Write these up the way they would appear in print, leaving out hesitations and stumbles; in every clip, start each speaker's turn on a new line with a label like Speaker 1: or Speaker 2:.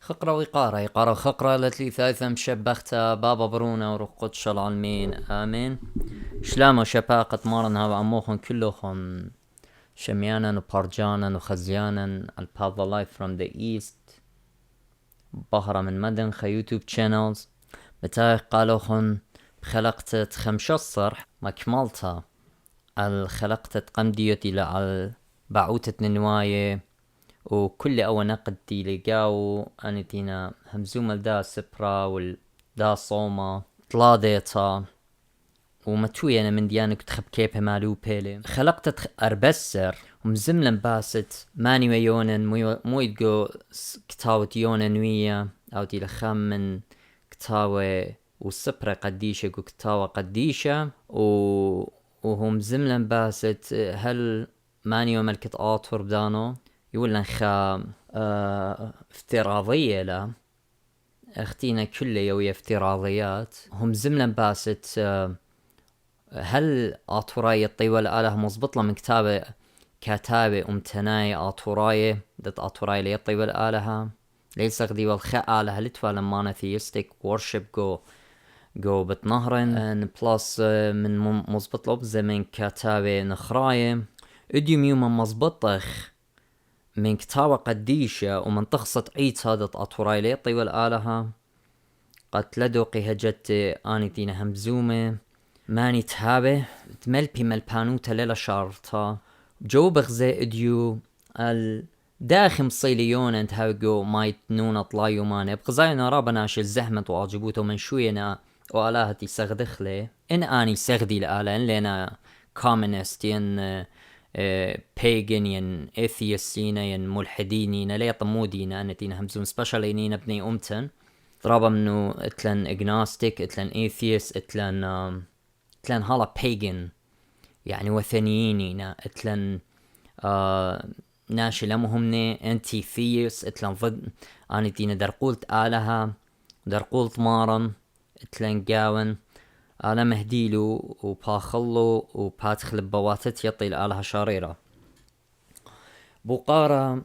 Speaker 1: خقرة وقارة يقارة خقرة لتلي ثالثة مشبختة بابا برونا وروح قدش العالمين آمين. شلامو شباقة مارنها وعموخن كلهم شميانا وبارجانا وخزيانا الباث لايف from the east بهرة من مدن يوتيوب channels بتاعي قالوخن خلقت خمشة الصرح ما كملتها الخلقت قمديتي لعل بعوتة نواية وكل أول نقدي لقاو أنتينا همزوم دا سبرا والدا صوما طلاديتا ومتوي أنا من ديانا كنت خب كيبه مالو بيلي خلقت أربسر ومزملا باست ماني ويونن مو يدقو كتاوة يونن ويا أو دي لخام من كتاوة وسبرا قديشة كتاوة قديشة وهم زملا باست هل ماني وملكة آطور بدانو يقول لنخا افتراضية لا اختينا كل يوية افتراضيات هم زملا باست هل آطوراية الطيوة آله مزبط من كتابة أمتناي آطوراية دت آطوراية لي الطيوة آلها ليس غدي والخاء آلها لتوا لما نثيستيك worship جو بتنهرن بلس من مزبط لبزة من كتابة نخراية اديوم يوم مزبطخ من كتابة قديشة ومن تخصت عيت هذا أطوراي لي طيوة آلها قد لدوقي هجت آني دينا همزومة ماني تهابه تملبي ملبانوتا ليلة شارتا جو بغزي اديو الداخم صيليون انت هاوغو مايت نونا طلايو ماني بغزاينا رابناش الزحمة وعجبوتو من شوينا وآلاهتي سغدخلي إن آني سغدي لآلا إن لينا كومينستين pagan ين atheistين ين ملحدين لا يطمودين أنتين همزون سبيشالينين ابني أمتن ضربا منو اتلن agnostic اتلن atheist اتلن هالا pagan يعني وثنيين اتلن ناشي لمهمني anti theist اتلن ضد أنتين درقولت آلها درقولت مارن اتلن قاون أنا مهديلو وباخلو وبادخل بواتت يطي لآلها شريرة بوقارة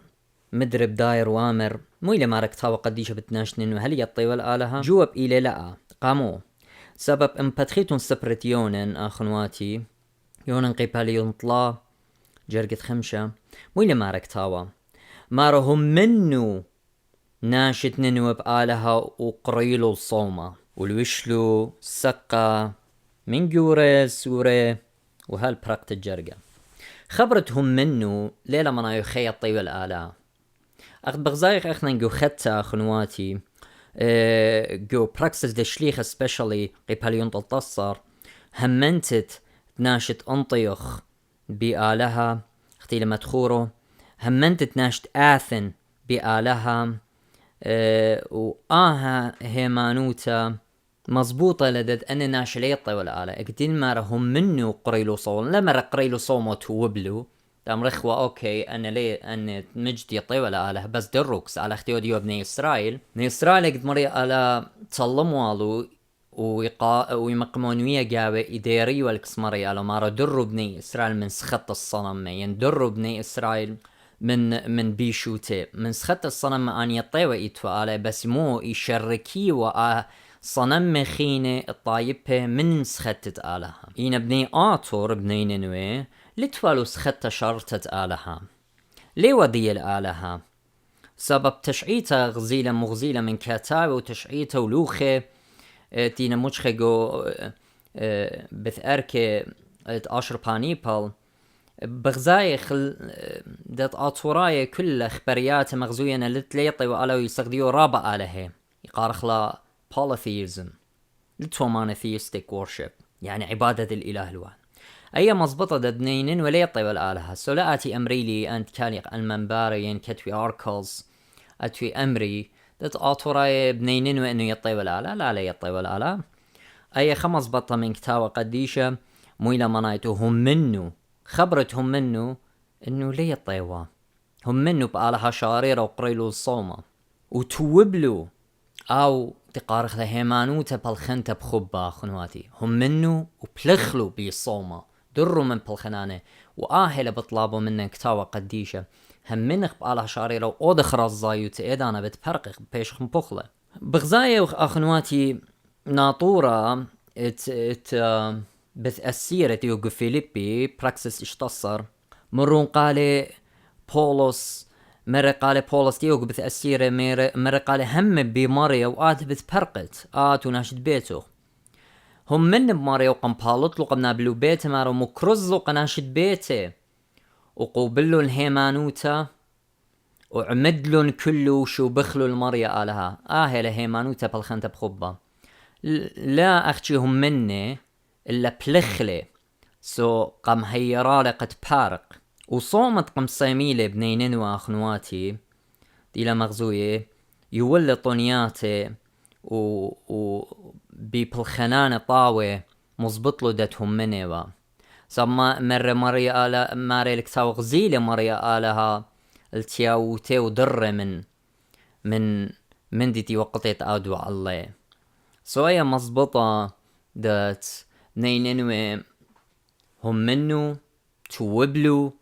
Speaker 1: مدرب داير وامر مو إلى ما ركتها وقديش بتناشنين وهل يطي والآلها جواب إلي لا قامو سبب ام باتخيتون سبرتيونن آخنواتي يونن قيباليون طلا جرقت خمشة مو إلى ما ركتاوا مارهم منو ناشت ننو بآلها وقريلو الصومة والوشلو سقا من جورة سورة وهالبرقت الجرقة خبرتهم منو ليلة منا يخيط طيب الآلة أخذ بغزايق أخنا نجو خدتا خنواتي جو براكسس دشليخ especially قيباليون تلتصر همنتت ناشت أنطيخ بآلها اختي لما تخورو همنتت ناشت آثن بآلها وآها هيمانوتا مزبوطة لدد أن ناشليطة والآلة اكدين ما رهم منو قريلو صول لما رقريلو صومو توبلو دام رخوة اوكي أنا ليه أن مجد يطي والآلة بس دروكس على اختيو ديو بني إسرائيل بني إسرائيل اكد مري على تصلموالو ويمقمون ويا قاوة إداري والكسمري على مارا درو بني إسرائيل من سخط الصنم يندرو بني إسرائيل من بيشوتي من سخط الصنم أن يطيوه إتوالة بس مو يشركي صنم مخينة الطايبة من سختت آلها إينا بني آطور بني ننوي لتوالو سخت شرطت آلها ليه ودي الآلها سبب تشعيتها غزيلة مغزيلة من كتاب وتشعيتها ولوخة تينا مجخجو بثأركة أشر بانيبال بغزايخ دات آطوراية كل اخباريات مغزوية لتليطي وآلو يستخديو رابع آلهة يقارخلا polytheism لتو monotheistic worship يعني عبادة الإله الواحد أي مزبطة ددنين وليطي والآلهة سولاتي أمري لي أنت كاليق المنبارين كتوي أركلز أتوي أمري دت آطوراي بنينين وإنه يطي والآلة لا يطي والآلة أي خمس بطة من كتاوة قديشة مويلة منايتو هم منو خبرتهم منو إنه ليه يطيوا هم منو بآلها شاريرة وقريلو الصومة وتوبلو أو تقارخ هيمانوتا بالخنتا بخبا خنواتي هم منو وبلخلو بالصومة دروا من بالخنانة وآهلة بطلابوا منا كتاوة قديشة همينخ بآلها شاريرة وأودخ رزايوت إيدانا بتبرقخ بيشخ مبخلة بغزاية أخنواتي ناطورة بتأثيرة يوغو فيليبي براكسس اشتصر مرون قالي بولس مرة قالي بولس يوغو بتأثيرة مرة قالي هم بماريا وآت بتبرقت وناشد بيتو هم من بماريا وقم بالط قمنا بلو بيت مارو مكرز قناشد بيته وقوبلو الهيمانوتا وعمدلون كلو شو بخلو المريا آلها هي الهيمانوتا بالخنت بخبة لا أختيهم مني إلا بلخلي قم هيرالي قد بارق وصومت قم صيميلي بنينين وأخنواتي ديلا مغزوية يولي طنياتي و ببالخنانة طاوة مزبطلو دتهم مني سما مرة مريا آلا ماري لكتاو غزيلة مريا آلها التياوتي ودر من ديتي وقتت آدو الله سوية مزبطة دات نينينوي هم منو توبلو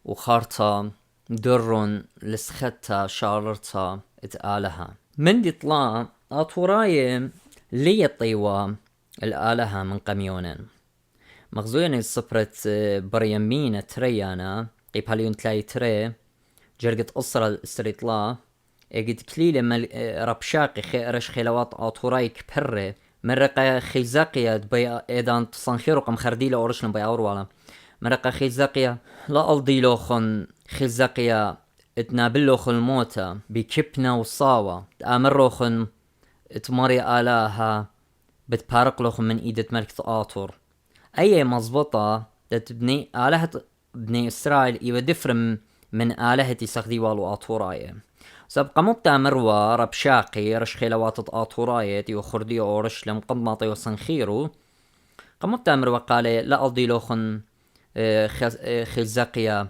Speaker 1: وخارطة درون لسختا شاررتا اتآلها من دي طلع أطوراي لي الطيوة الآلها من قميونين مغزوين الصبرت بريمينة تريانا قيباليون تلاي تري جرقت أسرة السريطلا اجد كليلة ربشاقي رش خلوات أطوراي كبرة مرقا خيزاقيا بي ايدان تصنخيرو قم خرديلة أورشن بي أوروالا مرقا خيزاقيا لا ألديلوخن خيزاقيا اتنابلوخن الموتى بكبنا وصاوة تأمروخن اتماري آلاها بتبارقلوخن من ايدة ملكة آطور أي مزبطة تبني آلهة بني إسرائيل إيوه دفرم من آلهة سخديوالو آطوراية سبقا مبتامروا ربشاقي رش خلوات آطوراية تيو خرديو أورش لم قضماطي وصنخيرو قمبتامروا قالي لا أضيلوخن خزاقيا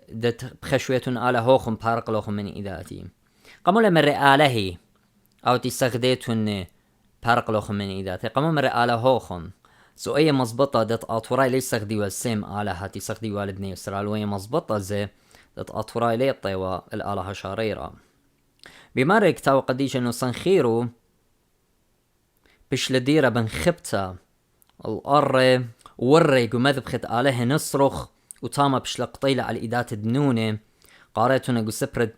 Speaker 1: دت بخشويتون آلهوخن بارقلوخن من إذاتي قمو لمر آلهي أو تسخديتون بارقلوخن من إذاتي قمو مر آلهوخن أي مزبطة دت آطوراي ليس سخديوا السيم آلهة تسخديوا لبني إسرائيل وهي مزبطة زي دت آطوراي ليطيوا الآلهة شاريرة بمارك تاو قديش انو صنخيرو بش لديرة بن خبتا القرة وري قمذبخت آله نصرخ وتاما بش لقطيلة على إيدات الدنونة قاريتونا قو سبرد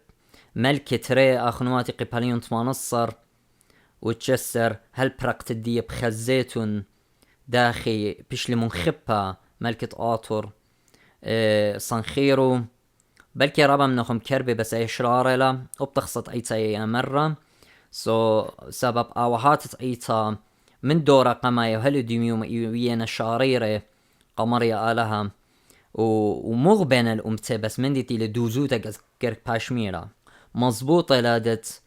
Speaker 1: ملكة ري آخنواتي قباليون تمانصر وتجسر هل برقت الدية بخزيتون داخي بش لمنخبها ملكة آطور صنخيرو بلكي رابا منهم كربي بس اي شرارلا وبتخصت ايتا اي مرة سبب اوهات ايتا من دورة قمايا وهلو ديميوم ايوينا شاريرة قمريا آلها ومغبين الامتي بس من ديتي لدوزوتا كرك باشميرا مظبوطة لادت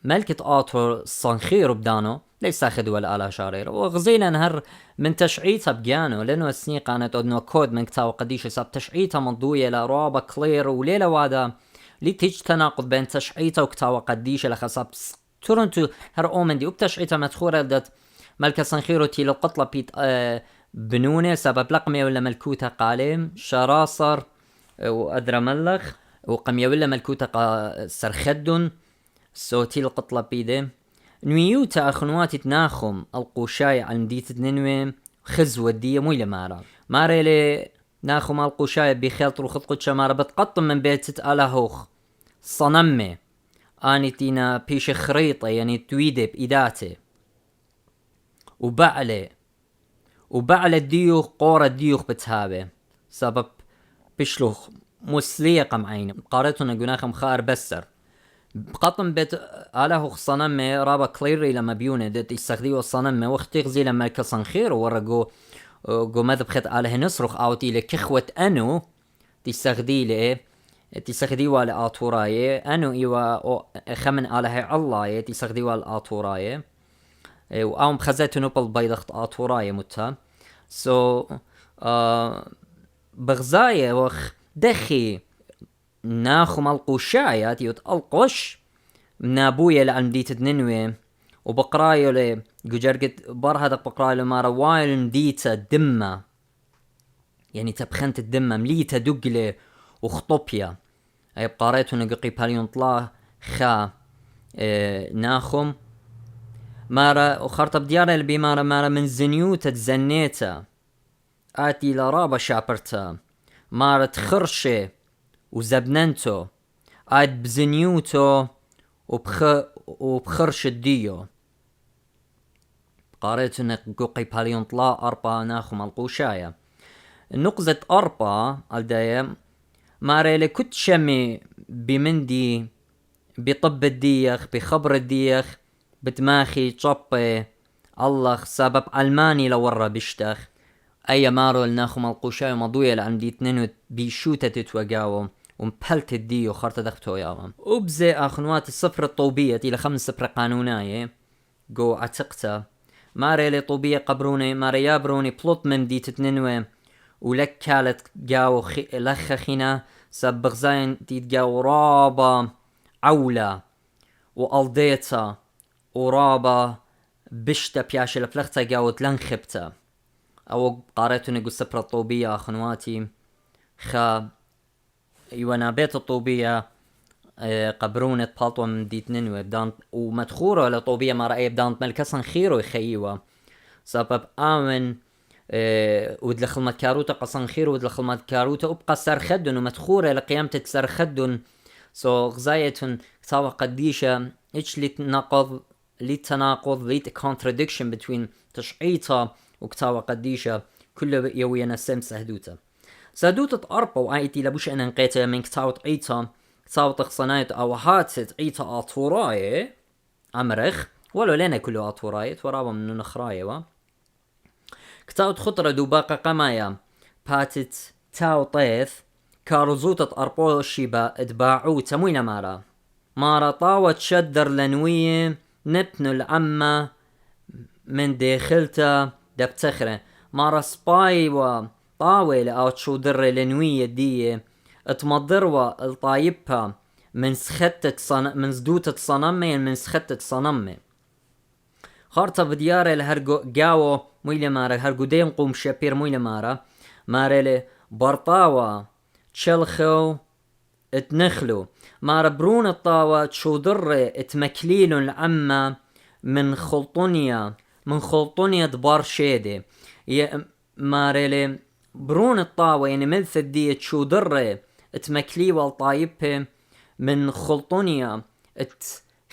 Speaker 1: ملكة آطور صنخيرو بدانو ليس اخذوا الآلة شاريرة وغزينا نهر من تشعيتها بجانو لأنه السنين كانت أدنو كود من كتاو قديش ساب تشعيتها مضوية لرابا كلير وليلة وادا لي تيج تناقض بين تشعيتها وكتاو قديش لخساب تورنتو هر أومن دي وبتشعيتها مدخورة دات ملكة صنخيرو تي القطلة بيت بنونة سبب لقمية ولا ملكوتها قاليم شراصر وأدرى ملخ وقمية ولا ملكوتها سرخدن تي القطلة بيدي نويوتا أخنواتي تناخم القوشاي عن ديت ننوي خزوة دي مويلة مارا لي ناخم القوشاي بخيلط روخط قدشا مارا بتقطم من بيت آلهوخ صنمي آني تينا بيش خريطة يعني تويدي بإيداتي وبعلى الديوخ قورة الديوخ بتهابي سبب بشلوخ مسليقة معين قارتنا قناخم خار بسر بقطن بيت آله صنمي رابا كليري لما بيونه دت يستخديو الصنمي واختيغزي لما كصنخير ورقو مذبخت آله نصرخ آوتي لكخوة أنو تستخديو على آطوراي أنو إيوا خمن آله الله تستخديو على آطوراي وآم بخزيتو نوبل بيضخت آطوراي متى بغزاية وخ دخي ناخو مالقوشايات يتألقش من أبويا لأمديت دننوي وبقرايو لي جرقت برهدق بقرايو ما روايل مديتة دمة يعني تبخنت الدمة مليتة دقلة وخطوبيا أي بقاريتو نققي باليون طلا خا ناخم مارا وخرطة بديارة اللي مارا من زنيوتا تزنيتا آتي لرابا شابرتا مارا تخرشي وزبننتو آت بزنيوتو وبخرش الديو قاريتو نققي باليون طلا أربا ناخم القوشايا نقزة أربا الدايم مارا اللي كنت شمي بمندي بطب الديخ بخبر الديخ بتماخي تشبي الله سبب ألماني لورا بشتخ أي مارو لناخم القوشاي مضوية لعندي تنينو بيشوتة تتوقعو ومبهلت الديو خارطة دختو ياهم وبزي أخنوات الصفر الطوبية إلى 5 صفر قانوناية جو عتقتا ماري لي طوبية قبروني ماري يابروني بلوت من دي تتنينو ولك كالت جاو لخخنا سبق زين تيتجاو رابا عولا وألديتا ورابا بشتا بياش لفلختا جاوت لنخبتا أو قاريتو نقول سبرة طوبية أخنواتي خا يوانا بيت الطوبية قبرونة بالطوة من ديت ننوي بدان ومدخورة لطوبية ما رأي بدان ملكسن خيرو يخيوا سبب آمن ودلخل مدكاروتا قصن خيرو ودلخل مدكاروتا وبقى سرخدن ومدخورة لقيامة سرخدن غزايتن كتاوة قديشة إيش لتناقض contradiction between تشعيطة وكتاوة قديشة كله يوينا سم سهدوتا أربا وآيتي لبوش أنا نقيتها من كتاوة عيطة كتاوة تخصنايت أو هاتت عيطة أطوراي أمرخ ولو لنا كله أطوراي تورابا من نخراي كتاوة خطرة دوباقة قمايا باتت تاو طيث كارزوتة أربو شيبا اتباعو تموين مارا طاوة شدر لنوية نبنو العمة من داخلتا دبتخرة مارا سباي وطاولة أو تشودر لنوية دي اتمضروا الطايبها من سختة من زدوتة صنمي من سختة صنمي خارطة بديارة الهرقو جاو مويلة مارا هرقو دين قوم شابير مويلة مارا لي برطاوة تشلخو اتنخلو مارا برون الطاوة تشودر اتمكليلو العمة من خلطونيا دبار شيدي مارا لي برون الطاوة يعني ملث دي تشودر اتمكلي والطايبه من خلطونيا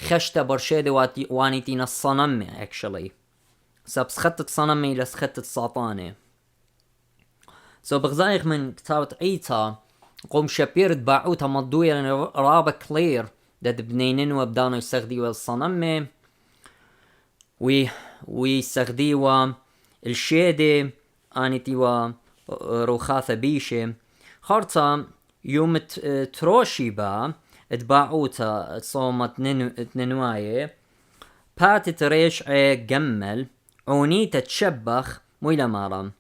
Speaker 1: خشتا برشيدي وانيتين الصنمي actually سخطت صنمي لسخطت ساطاني بغزايخ من كتابة عيتا قوم شابير تباعوتا مضوية لان رابا كلير داد بنينين وبدانو يستخديوا الصنمي ويستخديوا الشيدي انيتيوا روخاثة بيشي خارطة يوم تروشيبا اتباعوتا صومت ننواية باتت ريش جمل عونيتا تشبخ مويلا مارا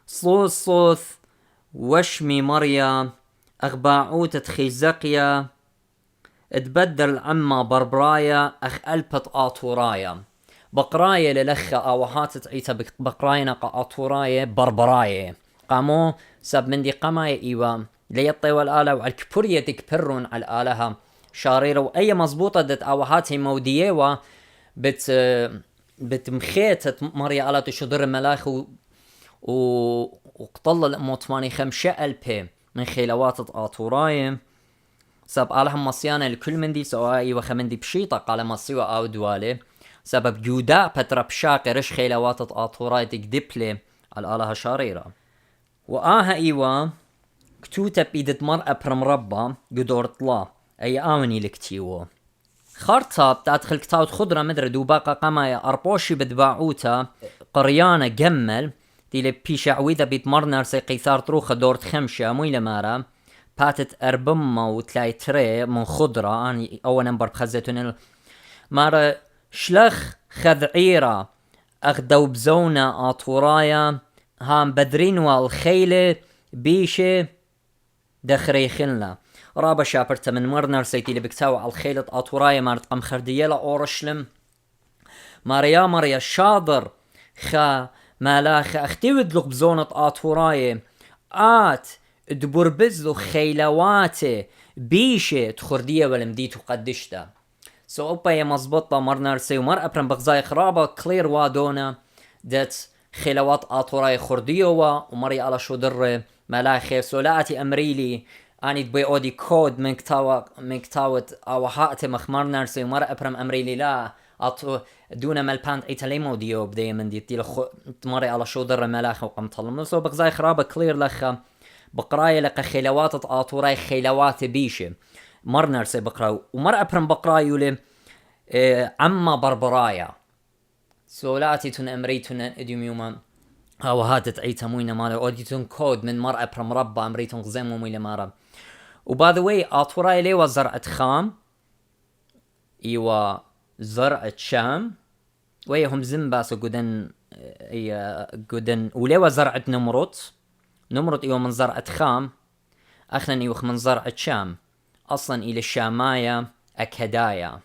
Speaker 1: صوص وشمي مريا اغباعوتا تخيزقيا اتبدل العمة بربرايا اخ البت اطورايا بقرايا للخة اوهات عيتا بقراينا قاطورايا بربرايا قامو سب من دي قمايا ايوام ليطي والآلة وعلى الكبرية تكبرون على الآلة شاريرة وأي مزبوطة دت أوهاتي مودية بتمخيت مريا آلة تشدر الملاخ وقطل الأموتماني 5,000 من خيلوات آطوراي سب آلهم مصيانة لكل من دي سواء وخمن دي بشيطة قال مصيوة أو دوالي سبب جودا بترا بشاقي رش خيلوات آطوراي تكدبلي الآلة شاريرة وآها إيوا كتوتا بيدت مرأة برمربا قدور طلا أي آوني لكتيوو خارطة بتادخل كتاوت خضرة مدر دوباقة قمايا أربوشي بدباعوتا قريانة جمل دي بيشا عويدة بيت مرنر سي قيثار تروخة دورت 5 مويلة مارا باتت أربمة وتلاي تري من خضرة أني أول نمبر بخزتون مارا شلخ خذعيرة أخدو بزونة آطورايا هام بدرين والخيلة بيشي دخري خلنا رابا شابرتا من مرنر سيتي اللي بكتاو على الخيلة آطورايا مارت قم خرديلا أورشلم ماريا شاضر خا مالاخ اختيود لق بزونة آطورايا آت دبربزلو خيلواته بيشه تخردية والمديتو قدشتا سو اوبا يا مزبطة مرنرسي ومر ابرن بغزاي خرابة كلير وادونا دات خيلوات آطوراي خرديوة ومري على شو در ملاخي سولاتي امريلي اني دبي اودي كود من كتاوت او هاتي مخمر نرسي ومر ابرم امريلي لا اطو دون مالباند ايتاليمو ديو بدي من دي مري على شو در ملاخي وقم طلم سو بغزاي خرابة كلير لخا بقراي لقى خيلوات آطوراي خيلوات بيشه مر نرسي بقراو ومر ابرم بقرايو لي عما بربرايا سولاتي تن امريتن اديوم يوما او هاتت عيتا موينا مالا اوديتون كود من مر ابرم ربا امريتون غزيمو مويلا مارا وباي ذا واي آطوراي ليوا زرعة خام ايوا زرعة شام ويهم زنباسو قدن وليوا زرعة نمرط ايوا من زرعة خام اخنا ايوخ من زرعة شام اصلا الى الشامايا اكهدايا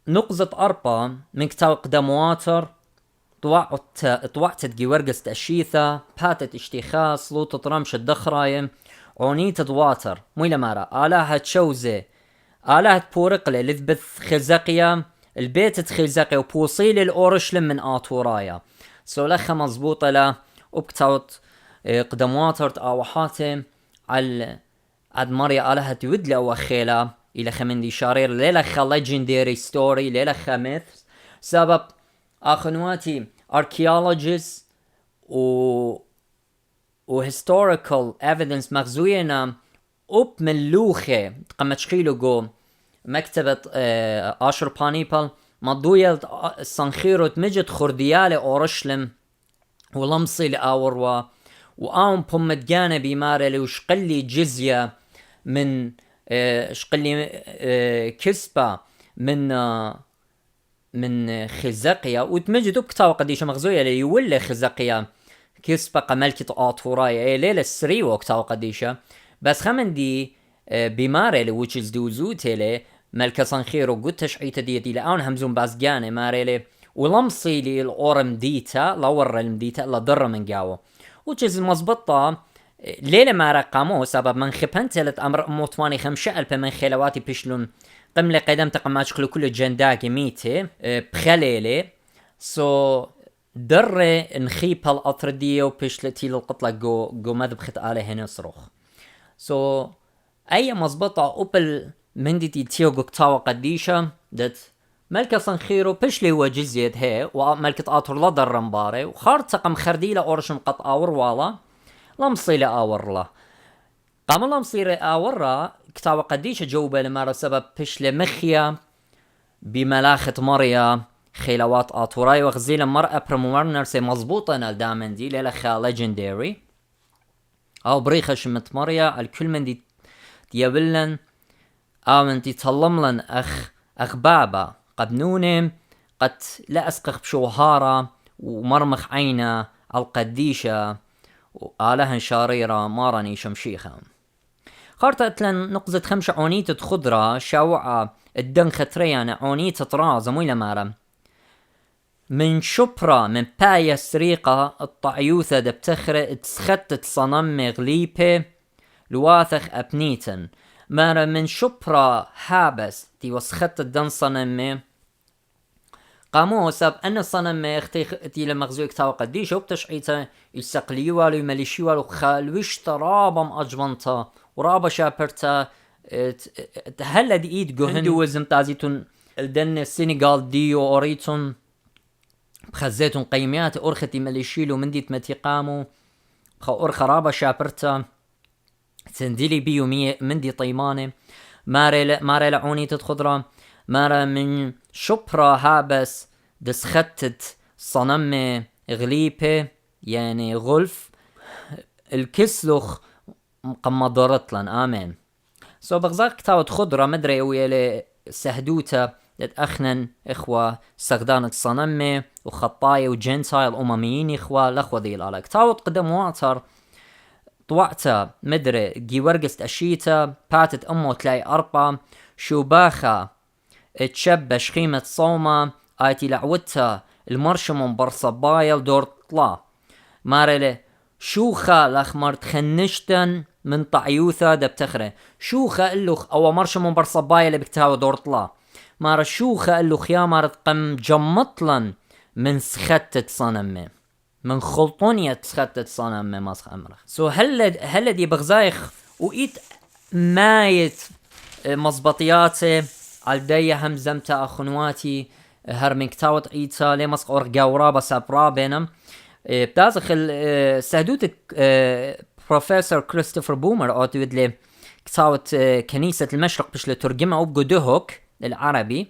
Speaker 1: نقزة أربا من كتاب قدام واتر طوعت جيورجس تأشيثة باتت اشتخاص لوطة رمش الدخرايم عونيت واتر مويلة مارا آلاها تشوزة آلاها بورقلة لذبث خزاقيا البيت خزاقيا وبوصيل الأورشلم من آطورايا لخا مزبوطة لا وبكتاوت قدام واتر تآوحاتم على عد مريا آلاها تودلة وخيلة إلى خمندي شارير ليلخا legendary story ليلخا myths سبب أخنواتي archaeologists و historical evidence مغزوينا من لوخة تقمتشخيلو جو مكتبة آشر بانيبال مضوية الصنخيرو تمجد خرديالي أورشلم ولمصي لآوروا وآم بمت جانبي مارلي وشقلي جزية من شقلي كسبة من خزاقيا وتمجدو بكتاو قديش مغزوية لي يولي خزاقيا كسبة قملكة آطورايا ليلة السريو وكتاو قديشة بس خمندي بماري which is دوزوتي لي ملكة صنخيرو قد تشعيت دي لآن همزون بازجاني ماري لي ولمصي لي الأورم ديتا لور المديتا لا ضر من جاو which is مزبطة ليلة ما رقمو سبب من خبنتلت أمر موتواني 5,000 من خلواتي بشلون قملة قدم تقماش كل جنداكي ميتي بخليلي در نخيب هالأطردية وبشلتي للقطلة جو مذبخت عليه نصرخ أي مزبطة أوبل مندتي تيو قطاوة قديشة دت ملكة صنخيرو بشلي هو جزيد هي وملكة آطر لدر رمباري وخارت سقم خرديلة أورشم قط آور والا لمصيلة آورلا قام لمصيلة آورا كتاوة قديشة جوبة لمارا سبب بشلي مخيا بملاخة مريا خيلوات آطوراي وغزيلة مرأة برمومرنر سي مزبوطة نالدامن دي ليلخا ليجندري أو بريخة شمت مريا الكل من دي ديابلن من دي تطلملن أخ بابا قبنوني قد لا أسقخ بشوهارة ومرمخ عينة القديشة وآلهن شاريرة مارني شمشيخة خارطة لن نقزة 5 عونيتة خضرة شاوعة الدن خطريانة عونيتة طرازة مويلة مارا من شبرا من باية سريقة الطعيوثة دبتخرة تسختت صنم غليبة لواثخ أبنيتن مارا من شبرا حابس تي وسختت دن صنمي قاموا سب أن الصنم اختي لمغزوك تاو قديش وبتشعيته يسقليوالو يمليشيوالو خالوش ترابم أجبنتا ورابا شابرتا هلا دي ايد جو هندوزم تازيتون الدن السنغال ديو اوريتون بخزيتون قيميات أرختي مليشيلو من ديت متيقامو أرخ رابا شابرتا سنديلي بيو من دي طيماني ماري لعوني تتخضرا مارا من شبرا هابس دسختت صنم غليبة يعني غلف الكسلخ مقمضرت لن آمين بغزاك تاوت خضرة مدري ويلي سهدوتا أخنن إخوة سغدانة صنمي وخطايا وجنتايل أمميين إخوة الأخوة ذي الآلك تاوت قدم واتر طوعتا مدري جيورجست أشيتا باتت أمو تلاقي أربا شوباخا تشب شخيمة صومة آيتي لعوتها المرشم برصبايل دور طلا مارلي شوخة الأخمر تخنشتن من طعيوثة دبتخرة شوخة اللوخ أو مرش من برصبايا اللي بكتاو دور طلا مار شوخة اللوخ يا مارت قم جمطلن من سختة صنمه من خلطونية سختة صنمه ماسخ أمرخ سو هل دي بغزايخ وإيت مايت مزبطياتي عالدايا همزمتا أخنواتي هرمنك تاوت عيتا لي مسق أورقاورا بسابرا بينم بدازخل سهدوتك بروفيسور كريستوفر بومر أعتقد لي كتاوت كنيسة المشرق بش لترجمة أبقو دهوك العربي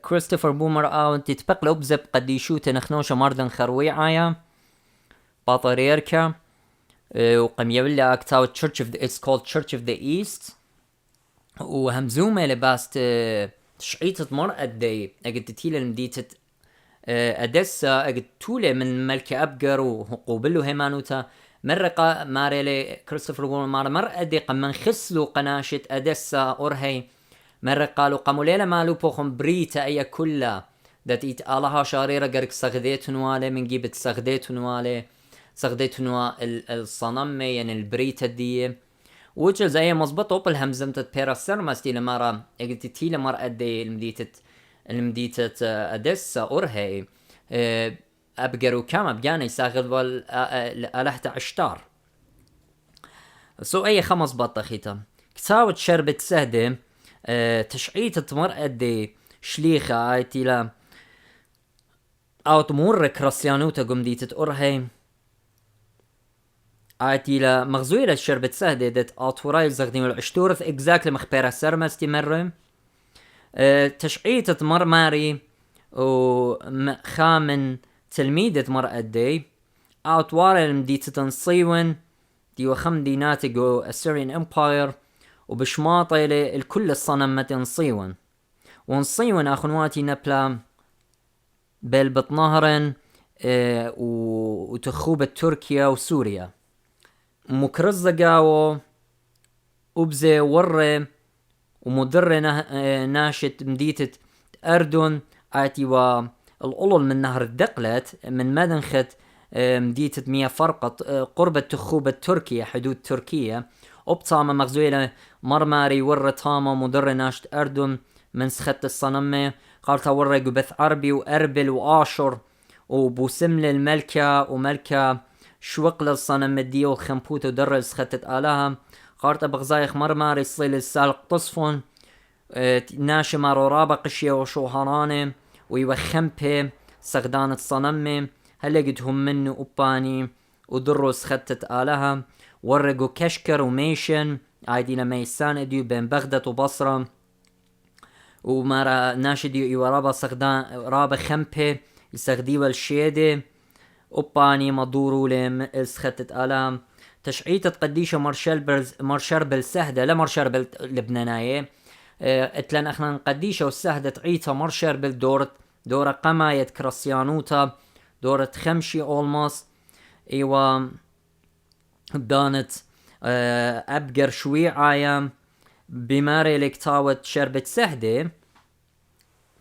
Speaker 1: كريستوفر بومر أنت تبقى أبزب قديشو تنخنوشة مردن خرويعايا باطريركا وقم يبلع كتاوت it's called Church of the East وهمزومة لباست تشعيطة مرأة دي أجد تتيلة المديتة أدسا أجد تولي من ملك أبقر وقوبلو هيمانوتا مرقة ماريلي كريستوفر بومر مرأة دي قم من خسلو قناشة أدسا أرهي مرة قالوا قاموا ليلة مالو بوخم بريتا أي كلها دات إيت آلها شاريرة قرق سغديتون والي من جيبت سغديتون والي سغديتون الصنمة يعني البريتا دي وجل زي مزبط أوبل همزمتت بيرا سرمستي لمارا اقلت تيلة مرة أدي المديتت أدسا أرهي أبقروا كام أبقاني ساغد والألهت عشتار سو أي خمس بطة خيتا كتاوت شربت سهدة تشعيطة مرأة دي شليخة آيتي لا أو تمر كراسيانوتا قمديتة أرهي آيتي لا مغزويلة شربت سهدة دت آطوراي زغدين العشتورث إكزاكل مخبرة سرمستي مرة تشعيطة مرماري وخامن تلميذة مرأة دي أطوار المديتة نصيون دي وخم ديناتي جو أسيريان إمباير وبشماطة الكل الصنمة نصيون ونصيون أخنواتي نبلا بالبطنهرن وتخوبة تركيا وسوريا مكرزقاو وبزي ورّي ومدر ناشت مديتة أردن آتي والأولل من نهر الدقلت من مدنخت مديتة 100 فرقط قرب تخوبة تركيا حدود تركيا وبطامة مغزويلة مرماري ورّي طامة مدر ناشت أردن من سخت الصنمة قالتا ورّي قبث عربي وأربل وآشر وبوسمل الملكة وملكة شوقل الصنم دي وخنبوت ودر سختت آلها قارت بغزايخ مرماري صيل السالق تصفون ناشمار ورابا قشية وشوهراني ويوخمبي سغدان الصنمي هلقتهم منه أباني ودروا سختت آلها ورقوا كشكر وميشن عايدين ميسان اديو بين بغداد وبصرة ومارا ناشديو يورابا سغدان رابا خمبي يسغديو الشيدي أباني مدورو لم سختت آلها تشعيطة قديشة مرشربل سهدة لا مرشربل لبنانية اتلان اخنا قديشة والسهدة تعيطة مرشربل دورة قماية كراسيانوتا دورة خمشي أولماس ايوا دانت أبقر شويعايا بماري لكتاوت شربت سهدة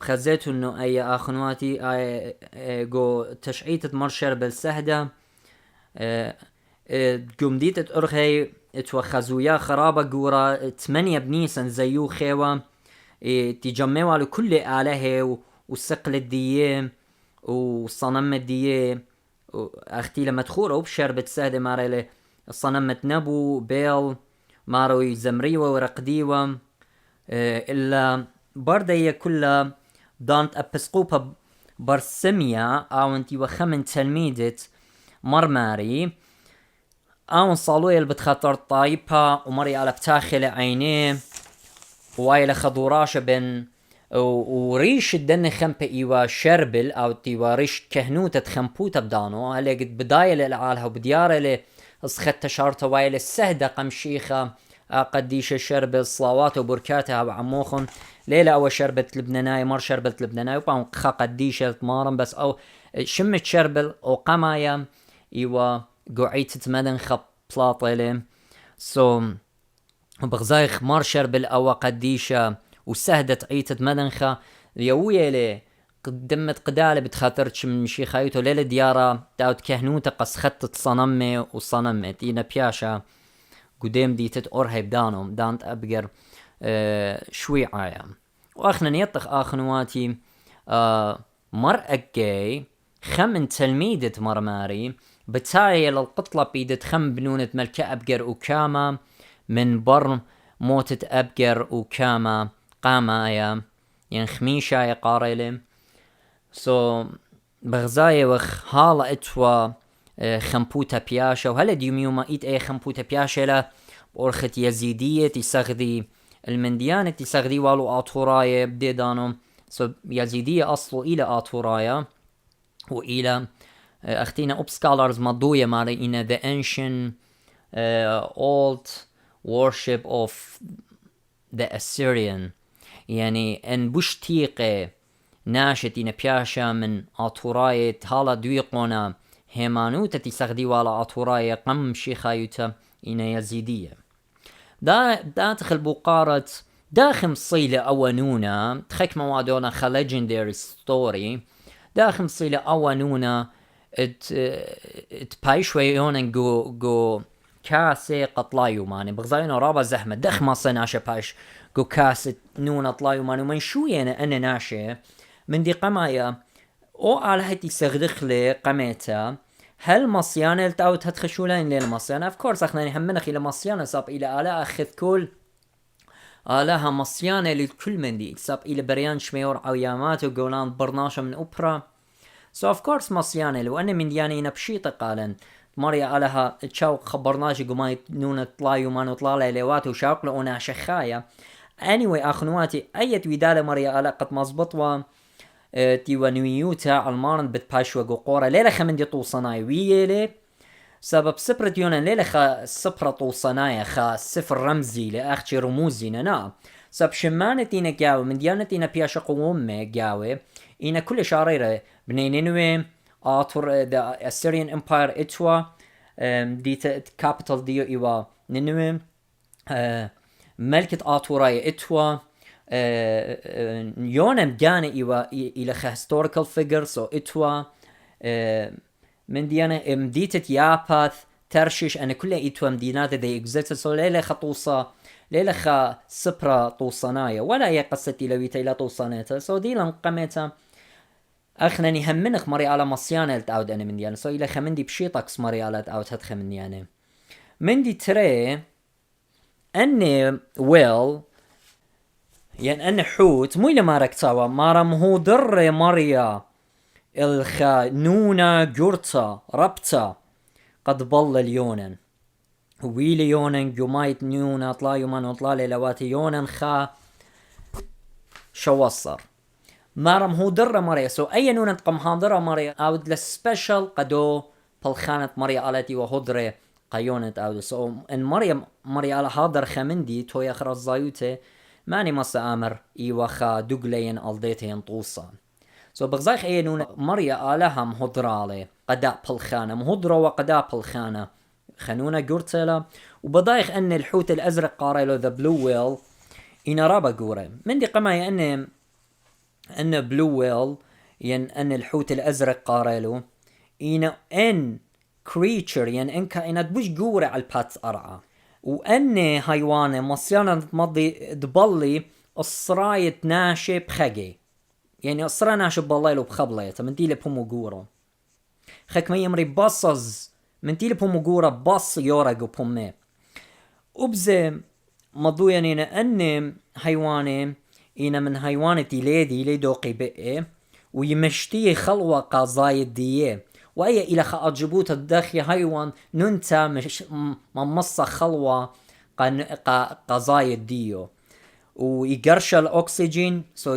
Speaker 1: خزيتو انه اي اخنواتي جو تشعيطة مرشربل سهدة قمديت ارخي اتوخزويا خرابة قورا 8 بنيسن زيو خيوة تجمعوا على كل آله والسقل الدية والصنم الدية اختي لما تخوروا بشربة سهدة ماري الصنمة نبو بيل مارو زمريوة ورقديوة إلا بردية كلها دانت أبسقوبة برسمية أو انتي وخمن تلميذة مرماري أو صالوية اللي بتخطر طايبها ومري على بتاخل عينيه وايلة خضوراشة بين وريش الدن خمبة إيوا شربل أو تيوا ريش كهنوتة خمبوتة بدانو هلا قد بداية للعالها وبديارة لسخت شارته وايلة السهدة قمشيخة قديشة شربل صلاوات وبركاتها وعموخن ليلة أو شربت لبناناي مر شربت لبناناي وبعم قديشة مارن بس أو شمت شربل أو قمايا إيوا قعيت مدن خبلاطلة سو بغزايخ مار شربل أو قديشة وسهدت عيتت مدنخة يوية لي قدمت قدالة بتخاطرش من شي خايتو ليلة ديارة داود كهنوتا قص خطت صنمي وصنمت إينا بياشا قدام ديتت أرهب دانهم دانت أبقر شوي عايا وأخنا نيطخ آخنواتي مرأة جاي خم تلميدة مرماري بتاعي للقطلة بيدت خم بنونة ملكة أبقر وكاما من بر موتة أبقر وكاما قامايا يعني خميشة يقاريلي بغزاية وخ هالا اتوا خمبوتا بياشا وهلا ديوميوما ايت اي خمبوتا بياشا لا بورخت يزيدية تساغدي المنديانة تساغدي والو آطورايا بدي دانو يزيدية أصلو إلى آطورايا وإلى أختينا أوب سكالرز مضوية ماري إنا the ancient old worship of the Assyrian يعني ان بشتيقة ناشتين بياشا من آطوراية هالا دويقونا هيمانوتا تساغدي والا آطوراية قم شيخايوتا إنا يزيدية داخل بقارة داخل صيلة أوانونا تخيك موادونا legendary story داخل صيلة أوانونا بايشوي يونن جو كاسي قطلايو ماني بغزاينو رابا زحمة دخما صناشة بايش جو كاسة نونا طلايو ماني من شوية أنا ناشة من دي قمايا او على هتي سغدخلي قميتا هل مصيانة لتاو تدخشولين لين مصيانة of course اخناني هم منخ إلى مصيانة ساب إلى آلاء أخذ كل آلاها مصيانة للكل من دي ساب إلى بريان شميور عويامات وقولان برناشة من أوبرا so of course مصيانة لو أنا من دياني نبشيطة قالن مريا آلاها تشاو خبرناش قماي نونة طلايو ما نطلالة ليوات وشاق لأونا شخايا anyway أخنواتي أيت ودالة مريا آلاء قد مزبطوا تيوانويوتا المارن بتباشوا قورة ليلة خمن دي طوصناي ويلي سبب سفرة يونا ليلة خا سفرة طوصناي خا سفر رمزي لأختي رموزي نا سبب شمانتينا جاوي من ديانتينا بياشا قومي جاوي إنا كل شاريرة بني نينوي آطور the Assyrian Empire إتوا دي capital ديو إيوا نينوي ملكة آطوراي إتوا يونم جانا إيوا إلى historical figure so إتوا من ديانا مديتة ياباث ترشيش أنا كلها إتوا مدينات they exist so ليلة خطوصة ليلة خا سبرا طوصنايا ولا يقصتي لويتا إلى طوصانيتا so دي لم قميتا أخناني هم منخ مري على مصيانة لتعود أنا من ديانا so إلى خمندي بشيطكس مري على تعود هدخ من ديانا من دي تري أني ويل يعني أن حوت مو إلى ما ركتاوا مارم هو در مريا الخا نونا جورتا ربتا قد بل اليونن ويلي يونن جمايت نونا طلا يومان وطلا لواتي يونن خا شوصر مارم هو در مريا سو أي نونا تقم هادرة مريا أود لسبيشل قدو بالخانة مريا آلتي وهدرة قيونت أود سو إن مريا على هادر خمندي توي أخرى الزايوتي ماني مصا آمر إيوخا دوغلين ألديتين طوصان سو بغزايخ أي نون مريا آلها مهدرالي قداء بالخانة مهدرة وقداء بالخانة خنونا قرتلا وبضايخ أن الحوت الأزرق قاريلو ذا بلو ويل إنا رابا قوري من دي قماي أن بلو ويل ين أن الحوت الأزرق قاريلو إنا أن كريتشر ين أن كائنات بوش قوري على الباتس أرعى وأني حيوانة مصيانة تمضي دبلي الصراية ناشي بخجي يعني الصراية ناشي بالليل بخبلية من دي لبهمو قورة خك ما يمري باصز من دي لبهمو قورة باص يورق بهمي وبزي مضو يعني أني حيوانة إنا من حيوانة دي دوقي بقى ويمشتي خلوة قازايد ديه وأي إلى خأجبوت الداخل حيوان ننتا مش ممصة خلوة قزايد ديو ويقرش الأكسجين سو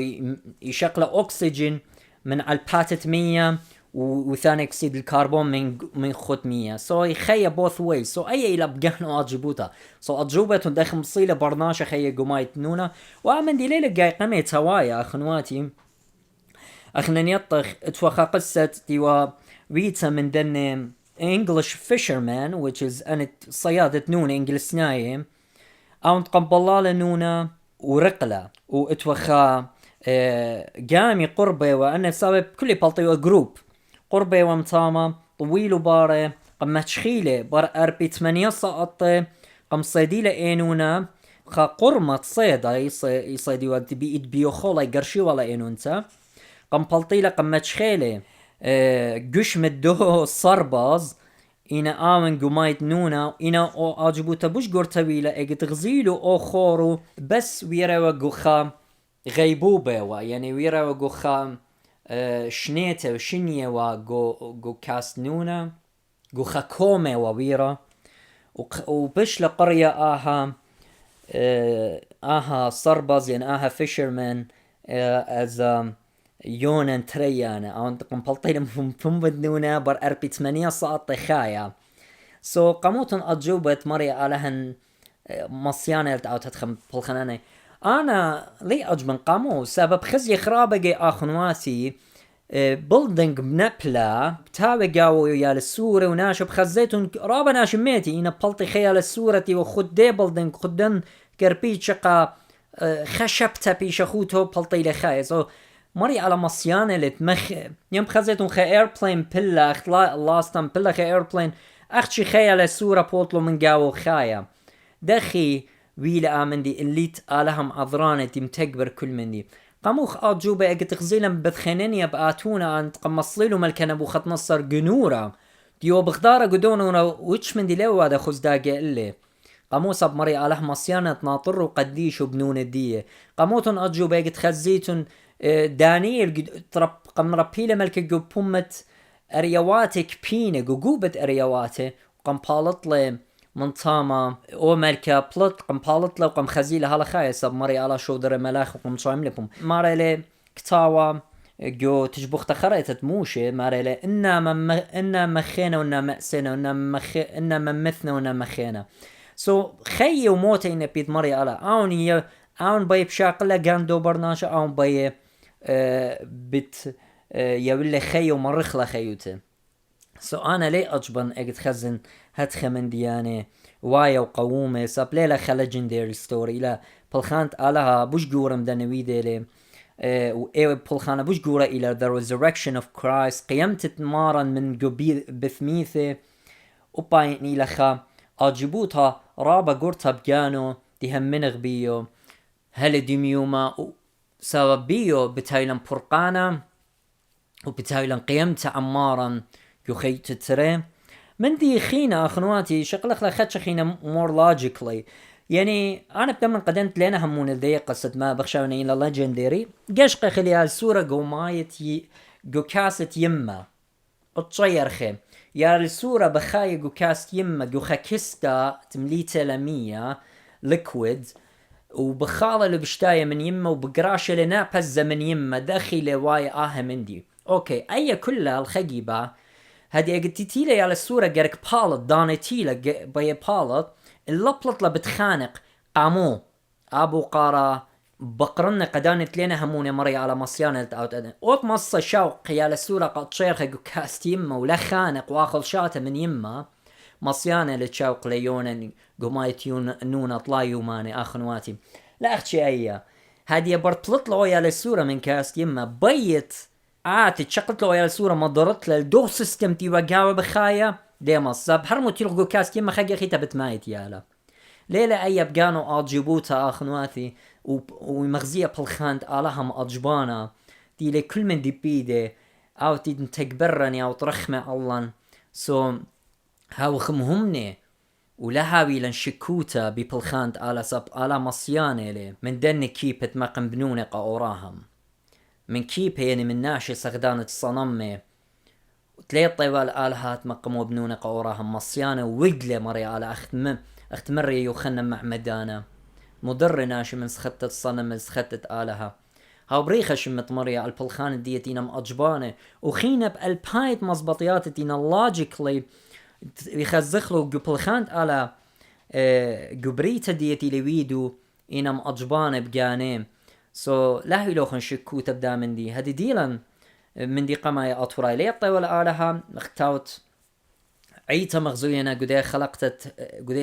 Speaker 1: يشغل أكسجين من الباتت 100 وثاني أكسيد الكربون من خد 100 سو يخيا both ways سو أي إلى بجانو أجبوتا سو أجوبة داخل مصيلة برناشة خيا قمايت نونا وأمن دي ليلة جاي قميت هوايا أخنواتي أخنا يطخ اتوخا قصة ديوا ريتا من دن English fisherman which is أنت صيادة نونة إنجلسناية أو تقبلالة نونة ورقلة واتوخا قامي قربي وأنا سبب كل بلطي جروب قربي ومتاما طويل وباري قم تشخيلة بار أربي 8 سقطة قم صيديلة إينونا خا قرمة صيدا يصيدي وقت بيئد بيوخولا يقرشي ولا إينونتا قم بلطيلة قم تشخيلة قش مدو صرباز إنا آمن قمايت نونا إنا أو أجبوتا بوش قرطويلة إيقت غزيلو أو خورو بس ويرا وقوخا غيبوبة يعني ويرا وقوخا شنيته وشنية وقو كاستنونا قو خاكومة وويرا وبش لقرية آها صرباز يعني آها فيشرمان از يونان تريانا او انتقم بلطينا فمبدنونا بر أربي 8 ساعة خايا سو قاموتن أجوبة مريا علىهن مصيانة او تدخم بلخناني انا لي اجمن قامو سبب خزي خرابقي اخنواتي بلدنج بنبلا بتاوي قاو يال السورة وناشب خزيتون رابا ناشميتي انا بلطي خيال السورة وخدي بلدنج خدن كربيت شقا خشبتا بيشخوتو بلطي لخايا سو مري على مصيانة لتمخ يوم خزيتون خي ايربلين بلا اختلا لاستم بلا خي ايربلين اختشي خيال السورة بوطلو من قاو خايا دخي ويلا آمندي الليت آلهم عذرانة تمتكبر كل مندي قاموخ أجوبة اجت غزيلا بثخنينيا بآتونا أن تقمصليلو ملكنا بوخت نصر جنورا ديو بغدارة قدونا وش من دي لو هذا خز داقي اللي قاموس بمري على مصيانة ناطر وقديش وبنون الدية قاموتن أجوبة اجت خزيتن دانيل ترب قم ربيلة ملك جوبومت أريواتك بينة جوجوبة أريواته وقم بالطلي من طاما او ملكا بلط قم بالطلي وقم خزيلة هلا خايسة بمري على شودر ملاخ وقم صايم لكم ماريلي كتاوا جو تجبخت خريطة موشي ماريلي إنا مخينا وإنا مأسنا إنا ممثنا وإنا مخينا سو خي وموتي إنا بيت مري على اون باي بشاقلة قاندو برناشا اون باي بت يولي خي ومرخلة خيوته سو انا لي اجبن اجت خزن هتخ من ديانه وايا وقوومه ساب ليلة خلجندري ستوري لا بلخانت علىها بوش جورم دنويده لي و بلخانة بوش جورا الى the resurrection of Christ قيمت مارا من قبيل بثميثه وبايني لخا اجبوتها رابا قرطها بجانو دي هم من غبيو هل ديميوما سبب بيو بتايلن برقانا وبتايلن قيمت عمارا يخيت تري من دي خينا اخنواتي شقلخ لخدش خينا more logically يعني انا بدمن قدمت لنا همون ذي قصة ما بخشاوني الى ليجندري قشق خلي السورة قومايت قو كاسة يما اتشير خي يا السورة بخاي قو كاست يما قو خاكستا تمليته لمية ليكويد وبخالة اللي بشتاية من يما وبقراشة لنا بزة من يما داخل واي من دي اوكي اي كلها الخقيبة هادي اجتيتيلة على السورة جارك بالط دانيتيلة بي بالط اللبلط بتخانق قامو ابو قارا بقرن قدانت لنا همونة مري على مصيانة اوت مصة شوق يا السورة قد شيرخة كاست يما ولا خانق واخذ شاته من يما مصيانة لتشوق ليونا قمايتيون نونا طلايو ماني اخنواتي لا اختشي ايا هادي برطلط له يا السورة من كاست يما بيت تشقلت له يا السورة ما ضرت للدو سيستم تي وقاوة بخايا ديما الصاب هرمو تيلغو كاست يما خاقي خيتا بتمايت يالا ليلة اي بقانو اجيبوتا اخنواتي ومغزية بالخاند آلهم اجبانا دي لي كل من دي بيدي او تي تكبرني او ترخمة الله سو هاو خمهمني ولا هاوي لنشكوتا ببلخاند على سب على مصيانة لي من دن كيبة ما قنبنوني قاوراهم من كيبة يعني من ناشي سغدانة صنمي وتلي طيوال آلهات ما قموا بنوني قاوراهم مصيانة وقلة مري على اخت مري يوخنا مع مدانا مضر ناشي من سختة الصنم سختة آلهة هاو بريخة شمت مري على البلخان ديتينا مأجبانة وخينا بألبايت مزبطيات تينا لوجيكلي يخزخلو بلخانت على قبريتا ديتي لويدو إنا مأجبانة بقانيم سو لاهي لوخن شكو تبدا من دي هدي ديلا من دي قماي أطوراي ليطي ولا آلها اختاوت عيتا مغزوينا قدي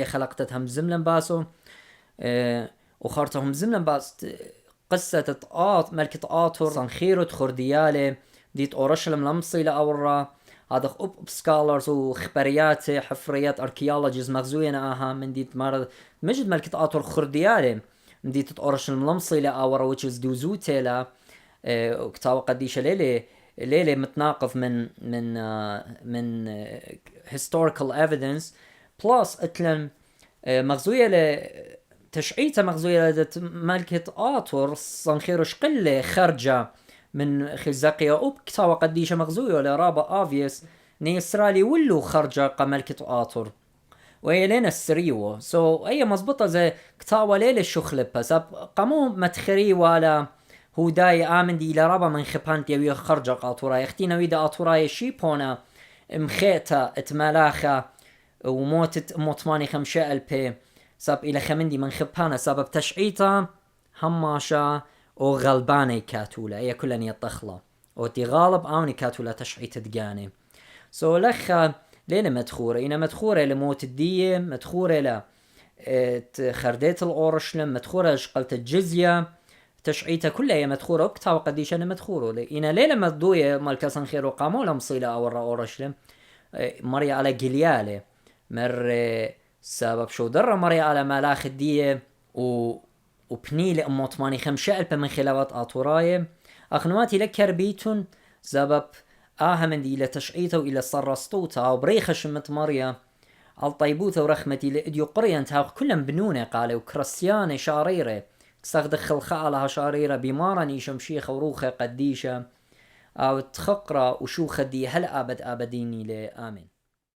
Speaker 1: خلقتت هم زملن باسو وخارتهم زملن باس قصة ملكة آطور صنخيرو خرديالة ديت أورشلم لمصي لأورا هذا سكالرز وخبريات حفريات أركيولوجيز مغزوية أها من ديت مرض مجد ملكة آطور خرديالة من ديت أورشلم لمصي لأورا which is دوزوتي لا وكتاوة قديشة ليلة متناقض من historical evidence plus اتلن مغزوية تشعيتها مغزوية لدت ملكة آطور صنخيروش قلة خرجة من خزاقية وبكتاوة قديشة مغزوية لرابا آفيس نيسرالي ولو خرجة قملكة آطور وهي لين السريوة أي مزبطة زي كتاوة ليلة الشخلبة قامو متخري ولا هو داي آمن دي لرابا من خبانت يوي خرجة آطوراي اختينا ويدا آطوراي شيبونا مخيطة اتمالاخة وموتت موتماني 5000 ساب إلى خمندي من خبانة سبب تشعيطة هماشا أو غلباني كاتولا أي كلني الطخلة أو تي غالب آوني كاتولا تشعيطة دقاني لخا لينا مدخورة إنا مدخورة لموت الدية مدخورة خرديت الأورشلم مدخورة شقلت الجزية تشعيتها كلها مدخورة وقتها وقديش أنا مدخورة إنا ليلة مدوية مالكا صنخير وقاموا لمصيلة أورا أورشلم مريا على جليالة مر سبب شو در مريا على ملاخ الدية وبني لأمو 5000 من خلافات آطوراية أخنواتي لكربيتون سبب من دي لتشعيته وإلى صرستوتا وبريخة شمت مريا الطيبوثة ورخمتي لإديو قرية تاو كلهم بنونة قالوا كريستيانة شاريرة تستخدخ الخالها شاريرة بمارا نيشم شيخة وروخة قديشة أو تخقرة وشوخة دي هل أبد أبديني لآمن.